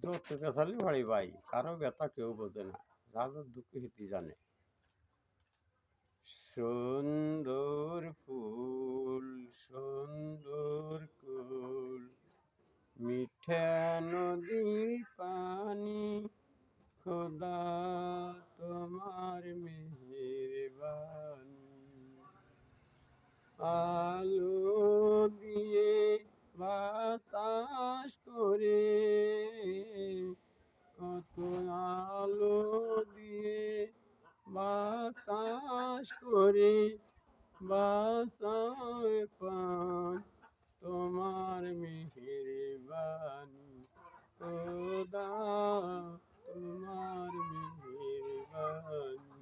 যত পেঁচালি বাড়ি ভাই, কারো ব্যথা কেউ বোঝে না, যা যার দুঃখ হিতি জানে। সুন্দর ফুল সুন্দর কুল, মিঠা নদীর পানি, খোদা তোমার মেহেরবানি। আলো দিয়ে বাতাস করে, কত আলো দিয়ে বাতাস করে, বাঁচায় প্রাণ তোমার মেহেরবানি। খোদা তোমার মেহেরবানি।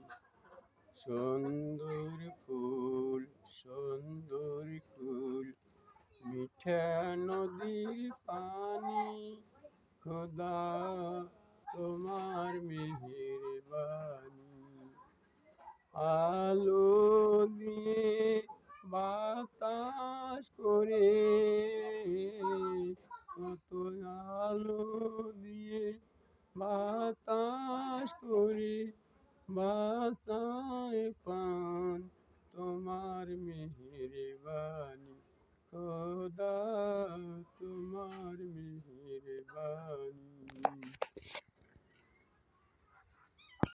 সুন্দর ফুল সুন্দর ফুল, মিঠা নদীর পানি, খোদা তোমার মেহেরবানি। আলো দিয়ে বাতাস করে, কত আলো দিয়ে বাতাস করে, বাঁচায় প্রাণ তোমার মেহেরবানি। খোদা তোমার মেহেরবানি।